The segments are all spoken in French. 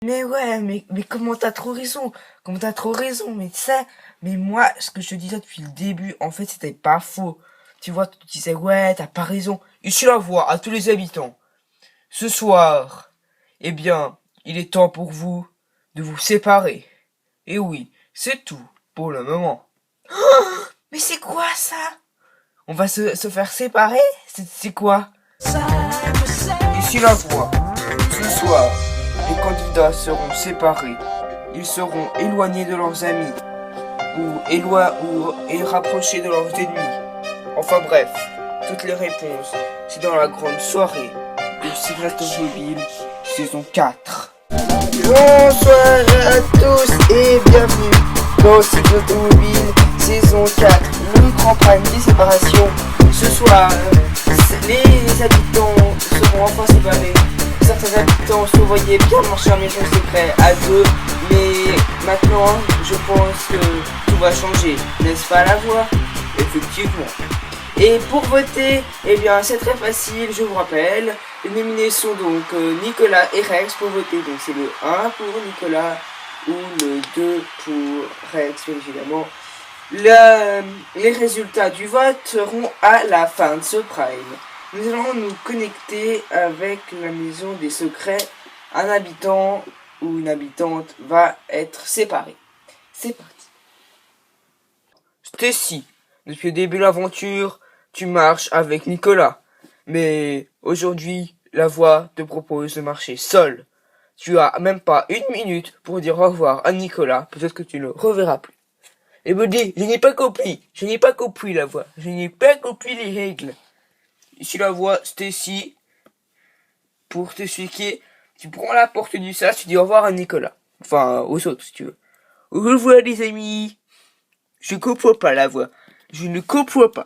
Mais ouais, mais comment t'as trop raison? Comment t'as trop raison? Mais tu sais, mais moi, ce que je te disais depuis le début, en fait, c'était pas faux. Tu vois, tu disais, ouais, t'as pas raison. Ici la voix à tous les habitants. Ce soir, eh bien, il est temps pour vous de vous séparer. Et oui, c'est tout pour le moment. Mais c'est quoi ça? On va se faire séparer? C'est quoi? Ici la voix. Ce soir, les candidats seront séparés. Ils seront éloignés de leurs amis et rapprochés de leurs ennemis. Enfin bref, toutes les réponses, c'est dans la grande soirée de Secret Automobile saison 4. Bonsoir à tous et bienvenue dans Secret Automobile saison 4, le grand prime des séparations. Ce soir, les habitants seront enfin séparés. Certains habitants se voyaient bien marcher en maison secret à deux, mais maintenant, je pense que tout va changer, n'est-ce pas la voix? Effectivement. Et pour voter, eh bien c'est très facile, je vous rappelle. Les nominés sont donc Nicolas et Rex pour voter. Donc c'est le 1 pour Nicolas ou le 2 pour Rex, bien évidemment. Les résultats du vote seront à la fin de ce prime. Nous allons nous connecter avec la maison des secrets. Un habitant ou une habitante va être séparé. C'est parti. Stacy, depuis le début de l'aventure, tu marches avec Nicolas. Mais aujourd'hui, la voix te propose de marcher seul. Tu as même pas une minute pour dire au revoir à Nicolas. Peut-être que tu ne le reverras plus. Et me dis, je n'ai pas compris la voix. Je n'ai pas compris les règles. Ici la voix, Stacy, pour t'expliquer, tu prends la porte du sas, tu dis au revoir à Nicolas. Enfin, aux autres, si tu veux. Au revoir les amis. Je comprends pas la voix. Je ne comprends pas.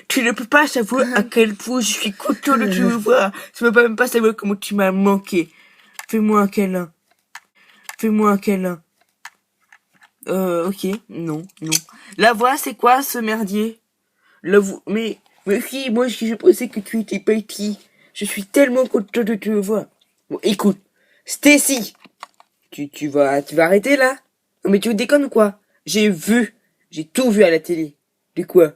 Tu ne peux pas savoir à quel point je suis content de te revoir. Tu ne peux même pas savoir comment tu m'as manqué. Fais-moi un câlin. Ok, non. La voix, c'est quoi ce merdier? Mais fille, moi je pensais que tu étais petit. Je suis tellement content de te revoir. Bon, écoute, Stacy, tu vas arrêter là? Non mais tu déconnes ou quoi? J'ai tout vu à la télé. De quoi?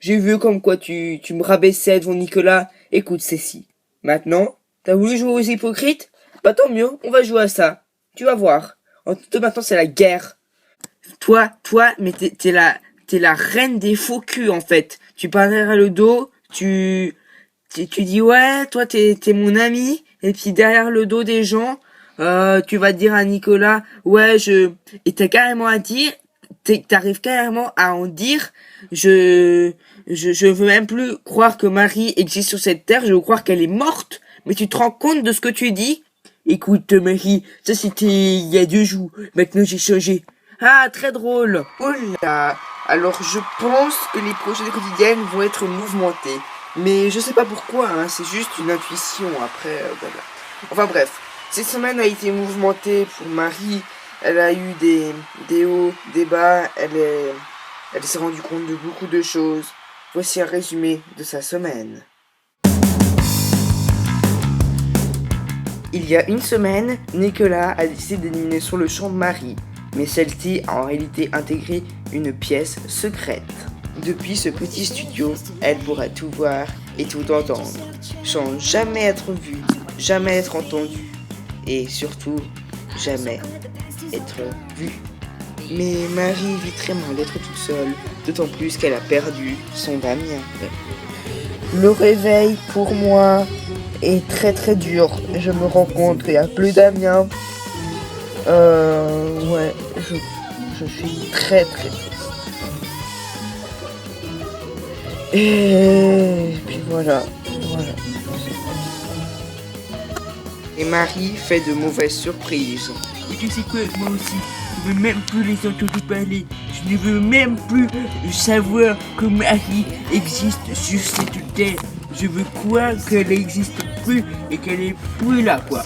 J'ai vu comme quoi tu me rabaissais devant Nicolas. Écoute, Cécile. Maintenant, t'as voulu jouer aux hypocrites? Bah tant mieux, on va jouer à ça. Tu vas voir. Maintenant, c'est la guerre. Toi, mais t'es la reine des faux culs, en fait. Tu parles derrière le dos, tu dis, ouais, toi, t'es mon ami. Et puis, derrière le dos des gens, tu vas dire à Nicolas, ouais, et t'as carrément à dire, t'arrives carrément à en dire, je veux même plus croire que Marie existe sur cette terre, je veux croire qu'elle est morte, mais tu te rends compte de ce que tu dis? Écoute, Marie, ça c'était il y a 2 jours, maintenant j'ai changé. Ah, très drôle. Oh là, alors je pense que les projets quotidiennes vont être mouvementés, mais je sais pas pourquoi, hein, c'est juste une intuition, après, voilà. Enfin bref, cette semaine a été mouvementée pour Marie. Elle a eu des hauts, des bas, elle s'est rendue compte de beaucoup de choses. Voici un résumé de sa semaine. Il y a une semaine, Nicolas a décidé d'éliminer sur le champ Marie, mais celle-ci a en réalité intégré une pièce secrète. Depuis ce petit studio, elle pourra tout voir et tout entendre, sans jamais être vue, jamais être entendue, et surtout, jamais être vue. Mais Marie vit très mal d'être toute seule, d'autant plus qu'elle a perdu son Damien. Le réveil pour moi est très très dur. Je me rends compte qu'il n'y a plus Damien. Ouais, je suis très très triste. Et puis voilà. Et Marie fait de mauvaises surprises. Et tu sais quoi, moi aussi, je veux même plus les entendre parler. Je ne veux même plus savoir que Marie existe sur cette terre. Je veux quoi qu'elle n'existe plus et qu'elle est plus là, quoi.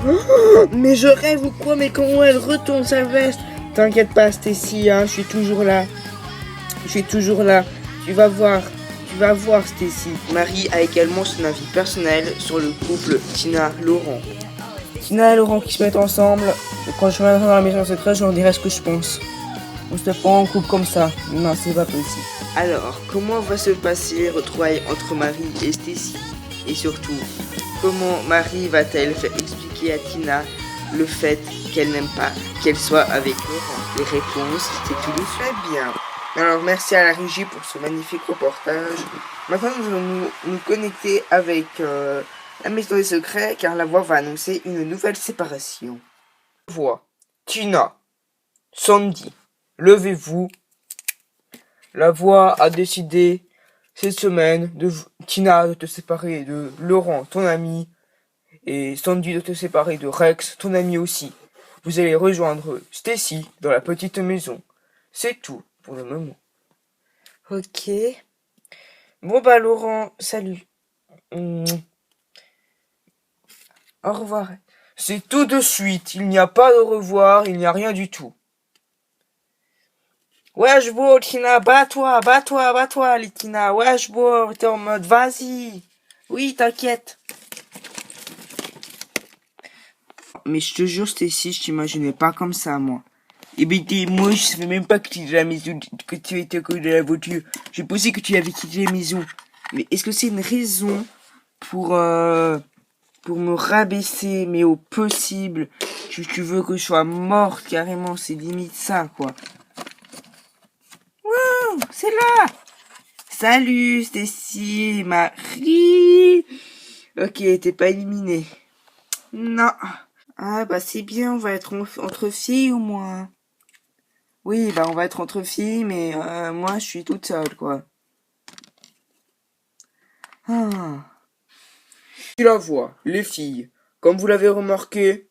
Oh, mais je rêve ou quoi? Mais comment elle retourne sa veste? T'inquiète pas, Stacy, hein, je suis toujours là. Je suis toujours là. Tu vas voir, Stacy. Marie a également son avis personnel sur le couple Tina-Laurent. Tina et Laurent qui se mettent ensemble. Quand je reviendrai dans la maison secrète, je leur dirai ce que je pense. On se prend en couple comme ça. Non, c'est pas possible. Alors, comment va se passer les retrouvailles entre Marie et Stacy? Et surtout, comment Marie va-t-elle faire expliquer à Tina le fait qu'elle n'aime pas qu'elle soit avec Laurent? Les réponses, c'est tout de suite. Très bien. Alors, merci à la régie pour ce magnifique reportage. Maintenant, nous allons nous connecter avec la maison des secrets, car la voix va annoncer une nouvelle séparation. Voix. Tina. Sandy. Levez-vous. La voix a décidé cette semaine Tina de te séparer de Laurent, ton ami, et Sandy de te séparer de Rex, ton ami aussi. Vous allez rejoindre Stacy dans la petite maison. C'est tout pour le moment. Ok. Bon bah Laurent, salut. Au revoir. C'est tout de suite. Il n'y a pas de revoir, il n'y a rien du tout. Washboard, Tina, bats-toi, les Tina. Washboard, t'es en mode vas-y. Oui, t'inquiète. Mais je te jure, Stacy, je t'imaginais pas comme ça, moi. Et ben, moi, je savais même pas que tu étais à la maison, que tu étais encore dans la voiture. Je pensais que tu avais quitté la maison. Mais est-ce que c'est une raison pour me rabaisser, mais au possible? Tu veux que je sois morte, carrément, c'est limite ça, quoi. Wouh, c'est là! Salut, Stacy, Marie! Ok, t'es pas éliminée. Non. Ah, bah c'est bien, on va être entre filles au moins. Oui, bah on va être entre filles, mais moi je suis toute seule, quoi. Ah. Tu la vois, les filles. Comme vous l'avez remarqué,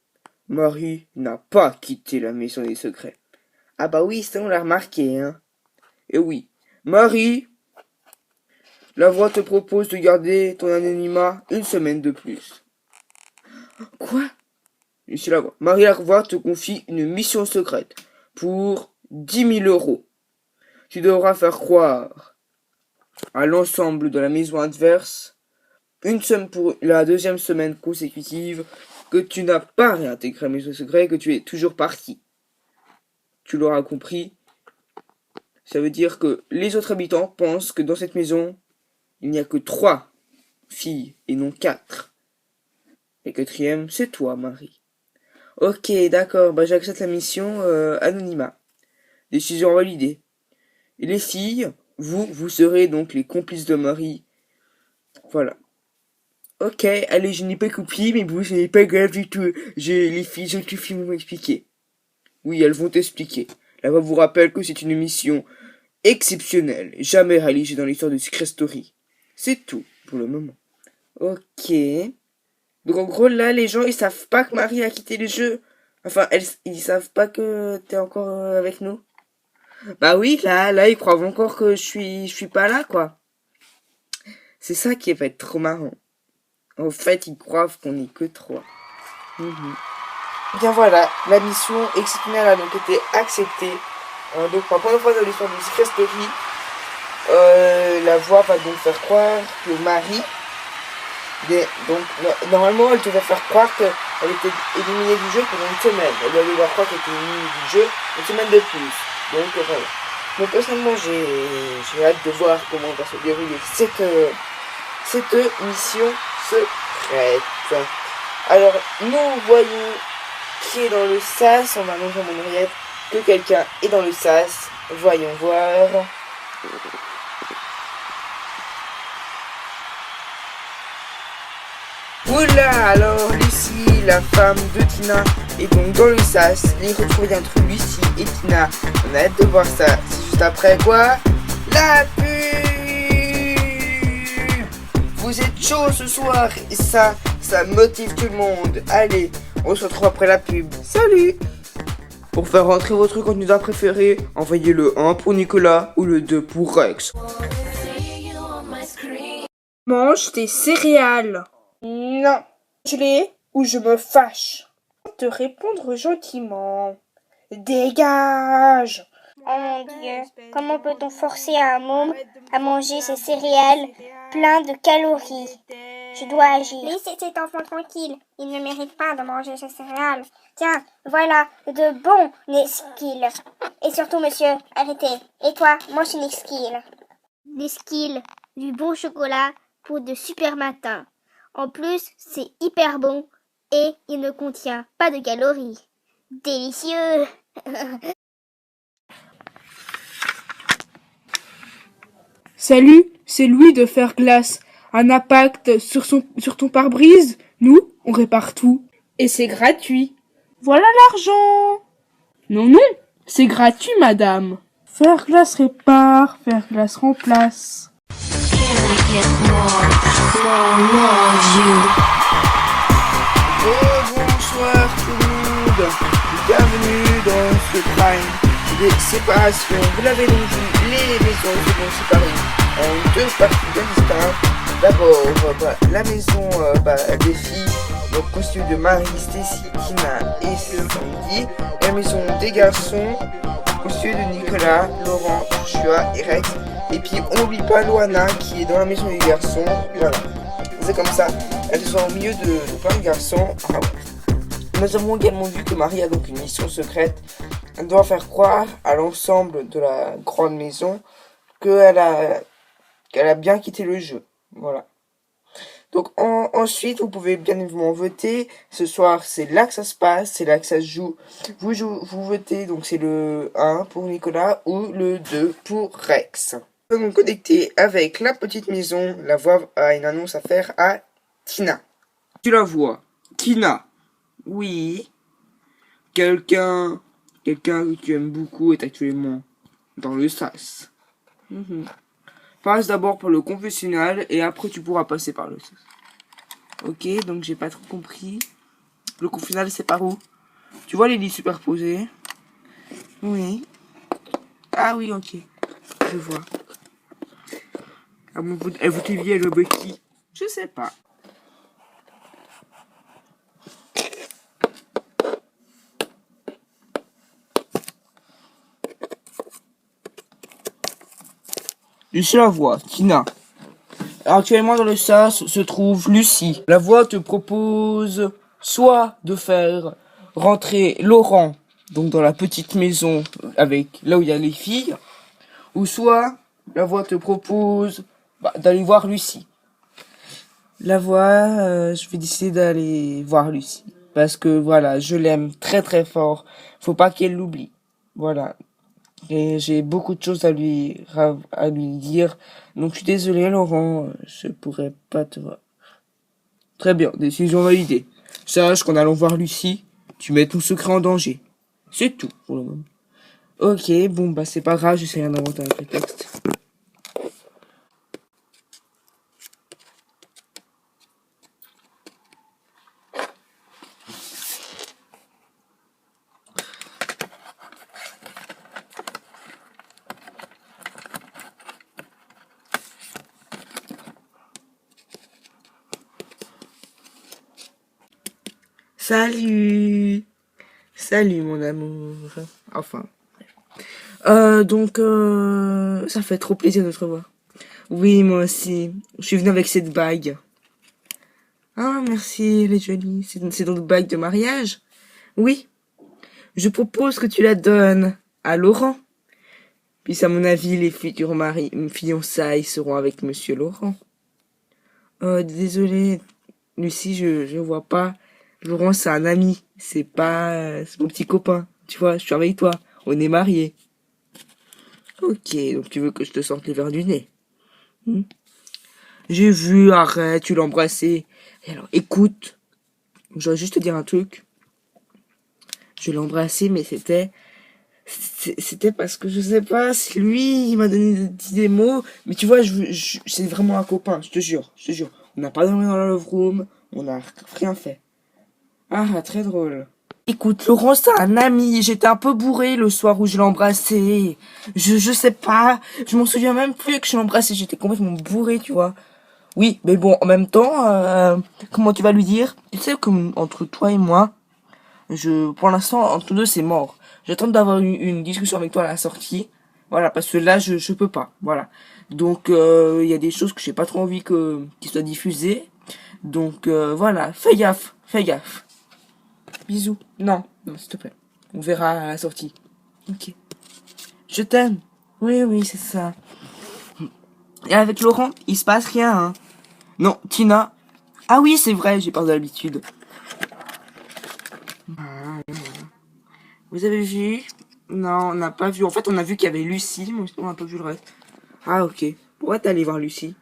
Marie n'a pas quitté la maison des secrets. Ah bah oui, ça on l'a remarqué, hein. Et oui, Marie, la voix te propose de garder ton anonymat une semaine de plus. Quoi? Ici la voix. Marie la voix te confie une mission secrète pour 10 000 euros. Tu devras faire croire à l'ensemble de la maison adverse pour la deuxième semaine consécutive que tu n'as pas réintégré la maison secrète, que tu es toujours parti. Tu l'auras compris. Ça veut dire que les autres habitants pensent que dans cette maison, il n'y a que 3 filles et non 4. Et quatrième, c'est toi, Marie. Ok, d'accord, bah j'accepte la mission anonymat. Décision validée. Et les filles, vous serez donc les complices de Marie. Voilà. Ok, allez, je n'ai pas compris, mais vous, ce n'est pas grave du tout. Les filles vont m'expliquer. Oui, elles vont t'expliquer. La voix vous rappelle que c'est une mission exceptionnelle, jamais réalisée dans l'histoire de Secret Story. C'est tout, pour le moment. Ok. Donc en gros, là, les gens, ils savent pas que Marie a quitté le jeu. Enfin, ils savent pas que t'es encore avec nous. Bah oui, là, ils croient encore que je suis pas là, quoi. C'est ça qui va être trop marrant. En fait, ils croient qu'on n'est que 3. Bien voilà, la mission exceptionnelle a donc été acceptée. Donc pour la première fois dans l'histoire de Secret Story, la voix va donc faire croire que Marie... Donc normalement, elle devait faire croire qu'elle était éliminée du jeu pendant une semaine. Elle devait devoir croire qu'elle était éliminée du jeu une semaine de plus. Donc voilà. Donc personnellement, j'ai hâte de voir comment va se dérouler cette mission secrète. Alors, nous voyons qui est dans le sas. On va montrer à mon oreillette que quelqu'un est dans le sas. Voyons voir. Oula, alors Lucie, la femme de Tina, est donc dans le sas. Les retrouvailles entre Lucie et Tina. On a hâte de voir ça. C'est juste après quoi? La pub. Vous êtes chaud ce soir et ça motive tout le monde. Allez, on se retrouve après la pub. Salut! Pour faire rentrer votre candidat préféré, envoyez le 1 pour Nicolas ou le 2 pour Rex. Mange tes céréales. Non, je l'ai ou je me fâche. Te répondre gentiment. Dégage. Oh mon Dieu, comment peut-on forcer un môme à manger ces céréales pleins de calories? Je dois agir. Laissez cet enfant tranquille, il ne mérite pas de manger ces céréales. Tiens, voilà de bons Nesquil. Et surtout, monsieur, arrêtez. Et toi, mange une Nesquil. Nesquil, du bon chocolat pour de super matins. En plus, c'est hyper bon et il ne contient pas de calories. Délicieux. Salut, c'est Louis de Fairglass. Un impact sur ton pare-brise? Nous, on répare tout. Et c'est gratuit. Voilà l'argent. Non, non, c'est gratuit, madame. Fairglass répare, Fairglass remplace. Bonsoir tout le monde. Bienvenue dans ce prime des séparations. Vous l'avez donc vu, les maisons se vont séparer en deux parties bien distinctes. D'abord, la maison des filles, donc costume de Marie, Stacy, Tina et Sandy. Et la maison des garçons, costume de Nicolas, Laurent, Joshua et Rex. Et puis on n'oublie pas Loana qui est dans la maison des garçons. Voilà. C'est comme ça. Elles sont au milieu de plein de garçons. Ah ouais. Nous avons également vu que Marie a donc une mission secrète. Elle doit faire croire à l'ensemble de la grande maison qu'elle a bien quitté le jeu. Voilà. Donc ensuite, vous pouvez bien évidemment voter. Ce soir, c'est là que ça se passe, c'est là que ça se joue. Vous votez, donc c'est le 1 pour Nicolas ou le 2 pour Rex. Nous allons connecter avec la petite maison. La voix a une annonce à faire à Tina. Tu la vois, Tina. Oui. Quelqu'un que tu aimes beaucoup est actuellement dans le sas. Passe d'abord par le confessionnal et après tu pourras passer par le sas. Ok, donc j'ai pas trop compris. Le confessionnal c'est par où? Tu vois les lits superposés? Oui. Ah oui, ok. Je vois. À mon bout, elle vous vie, elle veut qui? Je sais pas. Lucie la voix, Tina. Actuellement dans le sas se trouve Lucie. La voix te propose soit de faire rentrer Laurent, donc dans la petite maison avec là où il y a les filles, ou soit la voix te propose d'aller voir Lucie. La voix, je vais décider d'aller voir Lucie parce que voilà, je l'aime très très fort. Faut pas qu'elle l'oublie. Voilà. Et j'ai beaucoup de choses à lui dire. Donc je suis désolé Laurent, je pourrais pas te voir. Très bien, décision validée. Sache qu'en allant voir Lucie, tu mets ton secret en danger. C'est tout pour le moment. Ok, bon bah c'est pas grave, j'essaie d'inventer un prétexte. Salut. Salut mon amour. Enfin. Donc ça fait trop plaisir de te revoir. Oui, moi aussi. Je suis venue avec cette bague. Ah, merci, elle est jolie. C'est donc bague de mariage? Oui. Je propose que tu la donnes à Laurent. Puis à mon avis, les futurs fiançailles seront avec Monsieur Laurent. Désolé, Lucie, je vois pas. Laurent, c'est un ami. C'est mon petit copain. Tu vois, je suis avec toi. On est mariés. Ok, donc tu veux que je te sorte les verres du nez? J'ai vu, arrête, tu l'as embrassé. Et alors, écoute, je dois juste te dire un truc. Je l'ai embrassé, mais c'était parce que je sais pas, c'est lui, il m'a donné des mots. Mais tu vois, c'est vraiment un copain, je te jure. On n'a pas dormi dans la love room, on n'a rien fait. Ah, très drôle. Écoute, Laurent, c'est un ami. J'étais un peu bourré le soir où je l'ai embrassé. Je sais pas. Je m'en souviens même plus que je l'ai embrassé. J'étais complètement bourré, tu vois. Oui, mais bon, en même temps, comment tu vas lui dire? Tu sais que entre toi et moi, pour l'instant, entre nous deux, c'est mort. J'attends d'avoir une discussion avec toi à la sortie. Voilà, parce que là, je peux pas. Voilà. Donc, il y a des choses que j'ai pas trop envie qu'ils soient diffusées. Donc, voilà. Fais gaffe. Fais gaffe. Bisous. Non, non, s'il te plaît. On verra à la sortie. Ok. Je t'aime. Oui, oui, c'est ça. Et avec Laurent, il se passe rien, hein. Non, Tina. Ah oui, c'est vrai, j'ai peur de l'habitude. Vous avez vu? Non, on n'a pas vu. En fait, on a vu qu'il y avait Lucie, mais on n'a pas vu le reste. Ah, ok. Pourquoi t'es allé voir Lucie?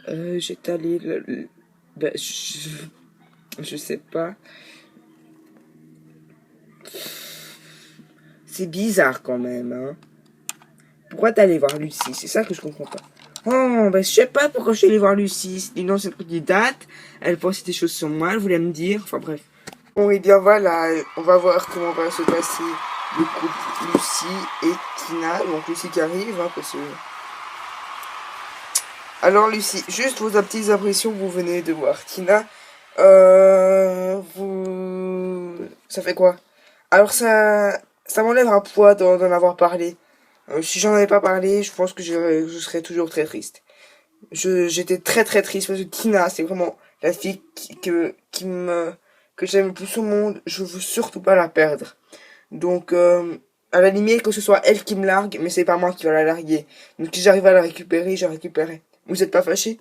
J'étais allé... Ben, je sais pas. C'est bizarre quand même, hein. Pourquoi t'es allé voir Lucie? C'est ça que je comprends pas. Oh, ben je sais pas pourquoi je suis allé voir Lucie. C'était une ancienne candidate. Elle pensait des choses sur moi, elle voulait me dire. Enfin bref. Bon, et bien voilà, on va voir comment va se passer le couple Lucie et Tina. Donc Lucie qui arrive, hein, parce que... Alors Lucie, juste vos petites impressions que vous venez de voir. Tina, ça fait quoi? Alors ça m'enlève un poids d'en avoir parlé. Si j'en avais pas parlé, je pense que je serais toujours très triste. J'étais très très triste parce que Tina, c'est vraiment la fille que j'aime le plus au monde. Je veux surtout pas la perdre. Donc, à la limite, que ce soit elle qui me largue, mais c'est pas moi qui va la larguer. Donc, si j'arrive à la récupérer, je la récupérerai. Vous êtes pas fâché?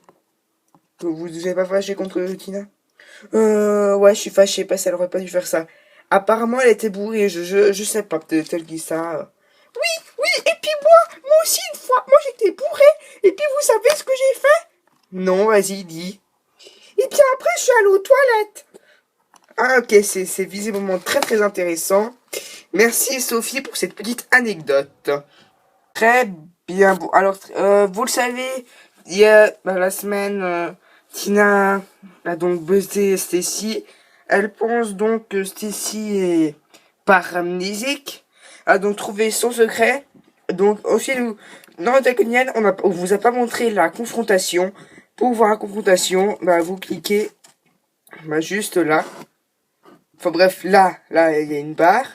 Vous êtes pas fâché contre Tina? Ouais, je suis fâché parce qu'elle aurait pas dû faire ça. Apparemment, elle était bourrée, je sais pas, peut-être elle dit ça. Oui, et puis moi aussi une fois, moi j'étais bourrée, et puis vous savez ce que j'ai fait? Non, vas-y, dis. Et puis après, je suis allée aux toilettes. Ah, ok, c'est visiblement très très intéressant. Merci Sophie pour cette petite anecdote. Très bien. Bon, alors, vous le savez, il y a la semaine, Tina a donc buzzé Stacy. Elle pense donc que Stacy est paramnésique. A donc trouvé son secret. Donc aussi, dans notre Taconienne, on vous a pas montré la confrontation. Pour voir la confrontation, bah, vous cliquez juste là. Enfin bref, là, il y a une barre.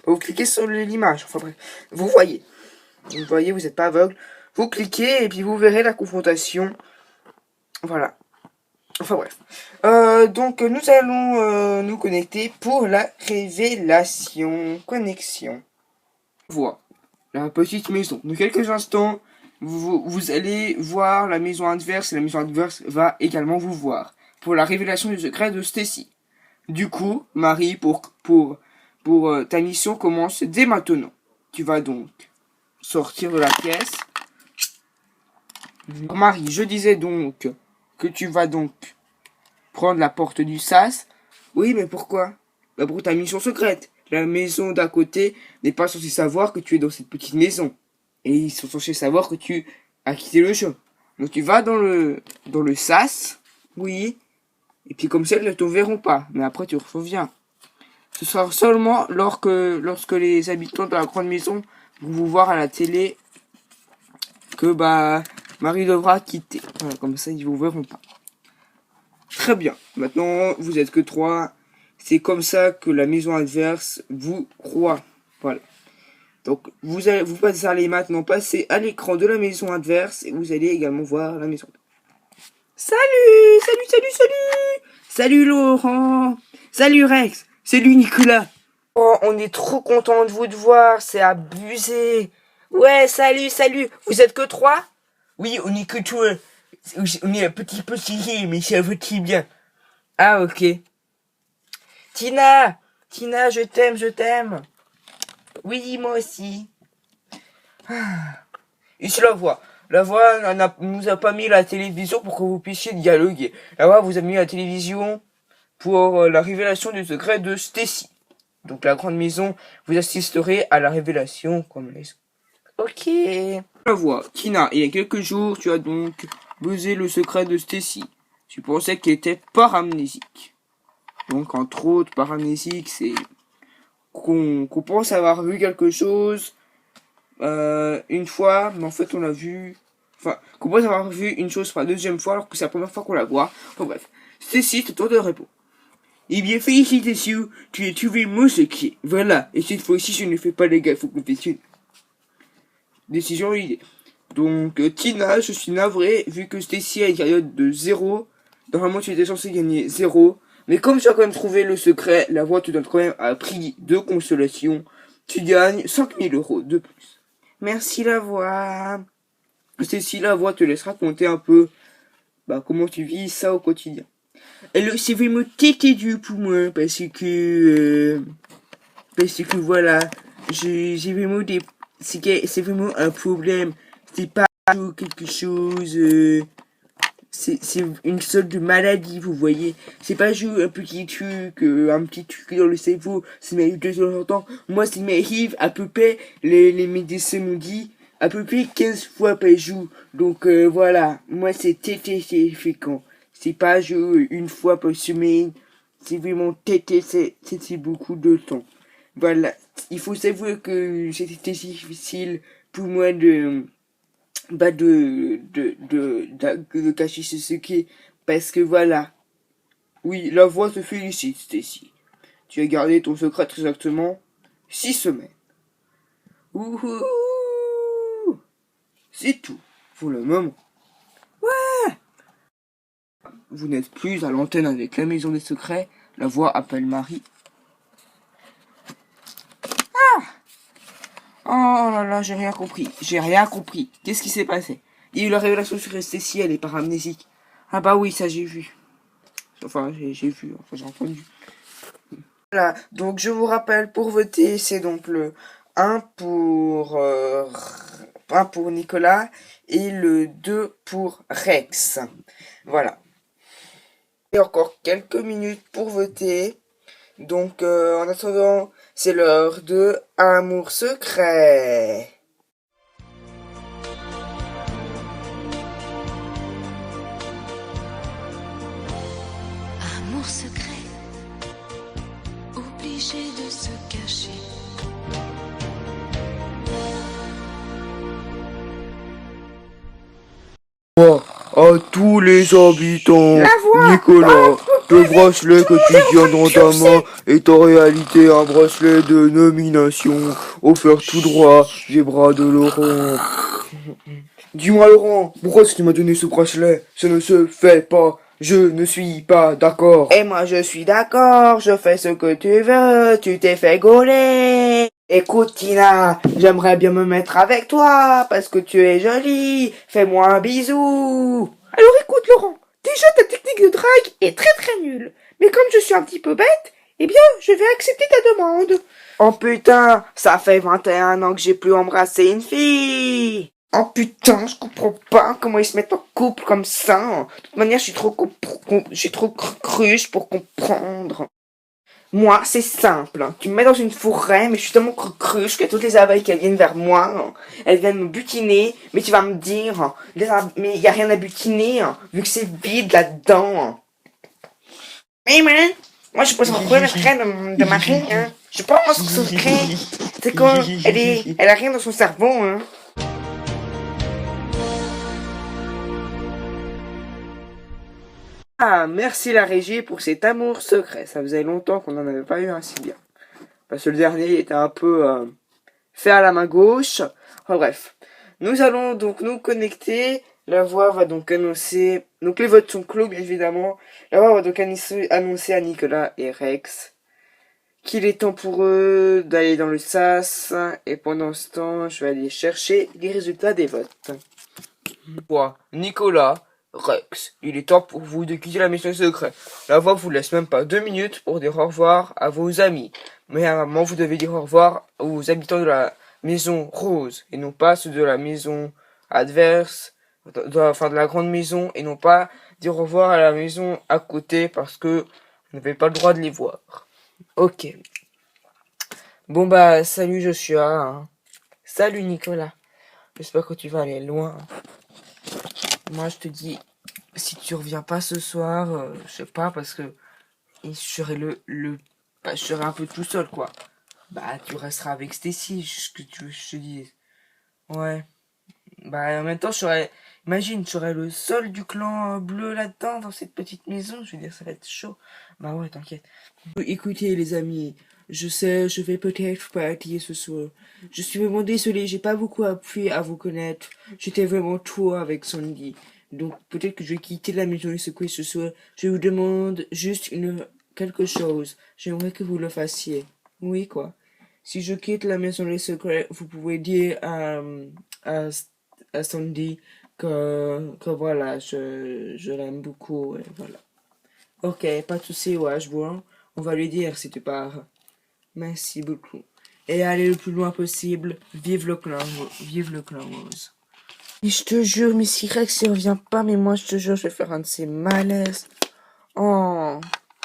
Vous cliquez sur l'image. Enfin bref, vous voyez. Vous voyez, vous n'êtes pas aveugle. Vous cliquez et puis vous verrez la confrontation. Voilà. Enfin bref. Donc nous allons nous connecter pour la révélation. Connexion. Voilà. La petite maison. Dans quelques instants, vous allez voir la maison adverse et la maison adverse va également vous voir. Pour la révélation du secret de Stacy. Du coup, Marie, pour ta mission commence dès maintenant. Tu vas donc sortir de la pièce. Marie, je disais donc que tu vas donc prendre la porte du sas. Oui, mais pourquoi? Bah pour ta mission secrète. La maison d'à côté n'est pas censée savoir que tu es dans cette petite maison. Et ils sont censés savoir que tu as quitté le jeu. Donc tu vas dans le sas. Oui. Et puis comme ça, ils ne te verront pas. Mais après, tu reviens. Ce sera seulement lorsque les habitants de la grande maison vont vous voir à la télé que Marie devra quitter. Voilà, comme ça, ils vous verront pas. Très bien. Maintenant, vous êtes que 3. C'est comme ça que la maison adverse vous croit. Voilà. Donc, vous allez maintenant passer à l'écran de la maison adverse et vous allez également voir la maison. Salut! Salut Laurent! Salut Rex! Salut Nicolas! Oh, on est trop content de vous voir, c'est abusé! Ouais, salut! Vous êtes que 3? Oui, on est que 3. On est un petit peu serré, mais ça va très bien. Ah, ok. Tina, je t'aime. Oui, moi aussi. Ici la voix. La voix nous a pas mis la télévision pour que vous puissiez dialoguer. La voix vous a mis la télévision pour la révélation du secret de Stacy. Donc la grande maison, vous assisterez à la révélation comme les autres. Ok. La voix. Tina, il y a quelques jours, tu as donc buzzé le secret de Stacy. Tu pensais qu'elle était paramnésique. Donc, entre autres, par amnésique, c'est qu'on pense avoir vu quelque chose une fois, mais en fait, on l'a vu... Enfin, qu'on pense avoir vu une chose pour la deuxième fois, alors que c'est la première fois qu'on la voit. Enfin bref, Stacy, c'est toi de répondre. Eh bien, félicitations, tu as trouvé mon secret. Voilà, et cette fois-ci, je ne fais pas les gaffes au confessionnal. Décision idée. Donc, Tina, je suis navré, vu que Stacy a une période de 0. Normalement, tu étais censé gagner 0. Mais comme tu as quand même trouvé le secret, la voix te donne quand même un prix de consolation. Tu gagnes 5000 € de plus. Merci la voix. Stacy, la voix te laisse raconter un peu comment tu vis ça au quotidien. Alors, c'est vraiment tété dur pour moi, parce que voilà, j'ai vraiment c'est vraiment un problème. C'est pas quelque chose, c'est une sorte de maladie, vous voyez. C'est pas juste un petit truc dans le cerveau, ça m'arrive de temps en temps. Moi, ça m'arrive à peu près, les médecins m'ont dit, à peu près 15 fois par jour. Donc, voilà, moi, c'est fréquent. C'est pas juste une fois par semaine, c'est vraiment c'est beaucoup de temps. Voilà, il faut savoir que c'était difficile pour moi de cacher ce secret, parce que voilà. Oui, la voix te félicite, Stacy. Tu as gardé ton secret très exactement 6 semaines. Ouhou. C'est tout pour le moment. Ouais. Vous n'êtes plus à l'antenne avec la maison des secrets. La voix appelle Marie. Oh là là, j'ai rien compris. Qu'est-ce qui s'est passé? Il y a eu la révélation sur Stacy, elle est paramnésique. Ah bah oui, ça j'ai vu. Enfin, j'ai entendu. Voilà, donc je vous rappelle, pour voter, c'est donc le 1 pour Nicolas et le 2 pour Rex. Voilà. Et encore quelques minutes pour voter. Donc, en attendant, c'est l'heure de Amour secret. Amour secret, obligé de se cacher. À tous les habitants, Nicolas, le bracelet que tu tiens dans ta main est en réalité un bracelet de nomination offert tout droit des bras de Laurent. Dis-moi Laurent, pourquoi tu m'as donné ce bracelet? Ça ne se fait pas. Je ne suis pas d'accord. Et moi je suis d'accord, je fais ce que tu veux, tu t'es fait gauler. Écoute Tina, j'aimerais bien me mettre avec toi, parce que tu es jolie. Fais-moi un bisou. Alors écoute Laurent, déjà ta technique de drague est très très nulle. Mais comme je suis un petit peu bête, eh bien je vais accepter ta demande. Oh putain, ça fait 21 ans que j'ai plus embrassé une fille. Oh putain, je comprends pas comment ils se mettent en couple comme ça. De toute manière, je suis trop cruche pour comprendre. Moi, c'est simple. Tu me mets dans une forêt, mais je suis tellement cruche que toutes les abeilles qui viennent vers moi, elles viennent me butiner. Mais tu vas me dire, mais il y a rien à butiner, vu que c'est vide là-dedans. Hey man, moi je pense retrouver le secret de Marie, hein. Je pense que ce secret, c'est elle a rien dans son cerveau, hein. Ah, merci la régie pour cet amour secret. Ça faisait longtemps qu'on n'en avait pas eu un si bien. Parce que le dernier était un peu fait à la main gauche. Enfin bref. Nous allons donc nous connecter. La voix va donc annoncer... Donc les votes sont clos, bien évidemment. La voix va donc annoncer à Nicolas et Rex qu'il est temps pour eux d'aller dans le SAS. Et pendant ce temps, je vais aller chercher les résultats des votes. Moi, Nicolas... Rex, il est temps pour vous de quitter la mission secrète. La voix vous laisse même pas 2 minutes pour dire au revoir à vos amis. Mais à un moment, vous devez dire au revoir aux habitants de la maison rose, et non pas ceux de la maison adverse, de la grande maison, et non pas dire au revoir à la maison à côté, parce que vous n'avez pas le droit de les voir. Ok. Bon bah, salut Joshua. Hein. Salut Nicolas. J'espère que tu vas aller loin. Moi, je te dis, si tu reviens pas ce soir, je sais pas, parce que et je serai bah, je serai un peu tout seul, quoi. Bah, tu resteras avec Stacy, ce que tu veux que je te dise. Ouais. Bah, en même temps, imagine, je serais le seul du clan bleu là-dedans, dans cette petite maison. Je veux dire, ça va être chaud. Bah ouais, t'inquiète. Écoutez, les amis, je sais, je vais peut-être partir ce soir. Je suis vraiment désolé, j'ai pas beaucoup appris à vous connaître. J'étais vraiment trop avec Sandy. Donc, peut-être que je vais quitter la maison et secouer ce soir. Je vous demande juste quelque chose. J'aimerais que vous le fassiez. Oui, quoi. Si je quitte la maison des secrets, vous pouvez dire à, à Sandy que voilà, je l'aime beaucoup, et voilà. Ok, pas de souci, ouais, je vois. On va lui dire si tu pars. Merci beaucoup. Et allez le plus loin possible. Vive le clan rose. Et je te jure, mais si Rex il revient pas, mais moi je te jure, je vais faire un de ces malaises. Oh.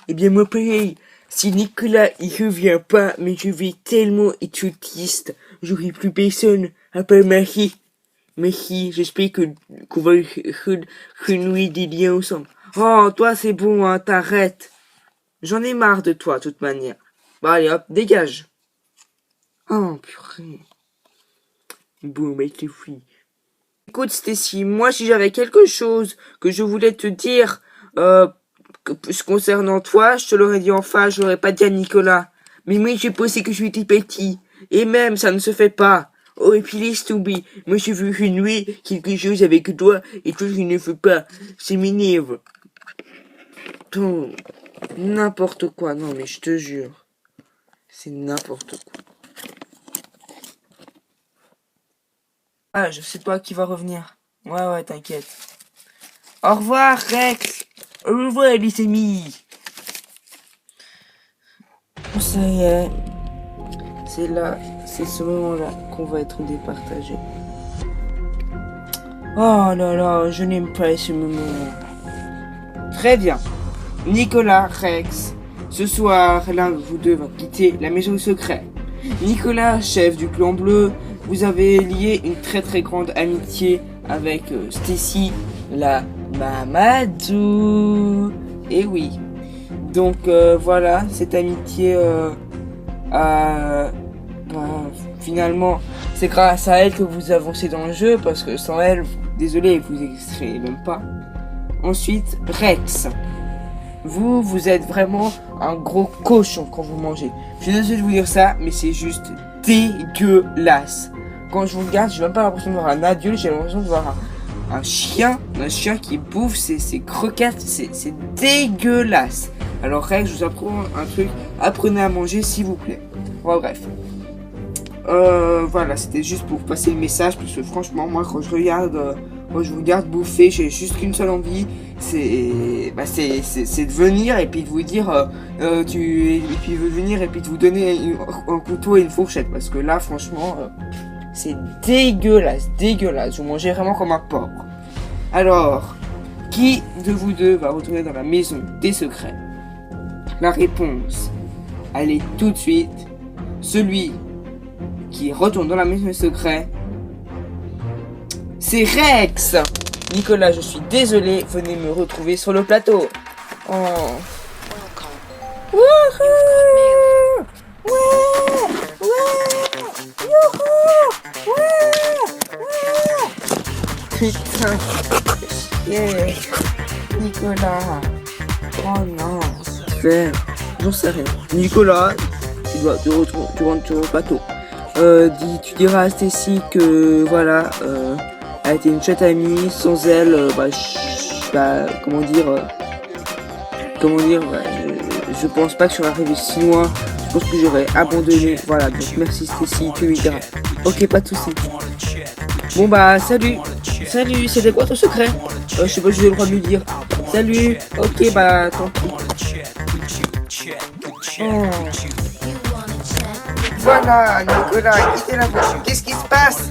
Eh bien, mon pareil. Si Nicolas il revient pas, mais je vais tellement être triste. J'aurai plus personne à part Marie. Marie, j'espère qu'on va renouer des liens ensemble. Oh, toi c'est bon, hein, t'arrêtes. J'en ai marre de toi, de toute manière. Bah allez hop, dégage. Oh, purée. Bon, mec, les filles. Écoute, Stacy, moi, si j'avais quelque chose que je voulais te dire, concernant toi, je te l'aurais dit en face, je l'aurais pas dit à Nicolas. Mais moi, j'ai pensé que je suis petit. Et même, ça ne se fait pas. Oh, et puis laisse tomber. Moi, je veux renouer quelque chose avec toi, et toi, je ne veux pas. C'est m'énerve. Oh, n'importe quoi. Non, mais je te jure. C'est n'importe quoi. Ah, c'est toi qui vas revenir. Ouais, t'inquiète. Au revoir, Rex. Au revoir, les amis. Ça y est. C'est ce moment-là qu'on va être départagé. Oh là là, je n'aime pas ce moment. Très bien. Nicolas, Rex, ce soir, l'un de vous deux va quitter la maison secrète. Nicolas, chef du clan bleu, vous avez lié une très très grande amitié avec Stacy, la Mamadou. Et oui. Donc voilà, cette amitié finalement, c'est grâce à elle que vous avancez dans le jeu, parce que sans elle, désolé, vous n'existerez même pas. Ensuite, Rex. Vous êtes vraiment un gros cochon quand vous mangez. Je suis désolé de vous dire ça, mais c'est juste dégueulasse. Quand je vous regarde, j'ai même pas l'impression de voir un adulte, j'ai l'impression de voir un chien qui bouffe ses croquettes, c'est dégueulasse. Alors Rex, je vous apprends un truc, apprenez à manger s'il vous plaît. Bon, bref. Voilà, c'était juste pour passer le message, parce que franchement, moi quand je vous regarde bouffer, j'ai juste qu'une seule envie, c'est de venir et puis de vous dire, et puis de venir et puis de vous donner un couteau et une fourchette, parce que là, franchement, c'est dégueulasse, vous mangez vraiment comme un porc. Alors, qui de vous deux va retourner dans la maison des secrets? La réponse, elle est tout de suite, celui qui retourne dans la maison des secrets, c'est Rex. Nicolas, je suis désolé, venez me retrouver sur le plateau. Oh. Wouhou! Ouais! Youhou! Putain. Yeah. Nicolas. Oh non. Faire. J'en sais rien. Nicolas, tu rentres sur le plateau. Tu diras à Stacy que voilà, elle était une chouette amie, sans elle, je pense pas que je serais arrivé si loin, je pense que j'aurais abandonné, voilà, donc merci Stacy, tu lui diras. Ok, pas de soucis. Bon bah, salut, c'était quoi ton secret? Je sais pas si j'ai le droit de lui dire. Salut, ok bah, tant pis. Oh. Voilà, Nicolas, quittez la voiture. Qu'est-ce qui se passe?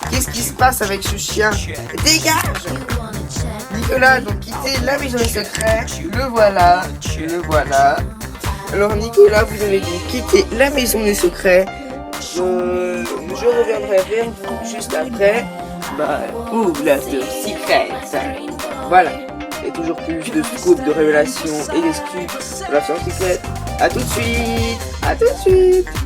Qu'est-ce qui se passe avec ce chien? Dégage! Nicolas, donc quittez la maison des secrets. Le voilà. Alors Nicolas, vous avez donc quitté la maison des secrets. Je reviendrai vers vous juste après. Pour la secrète. Voilà. Et toujours plus de scoops, de révélations et d'exclus de la science secrète. A tout de suite. À tout de suite.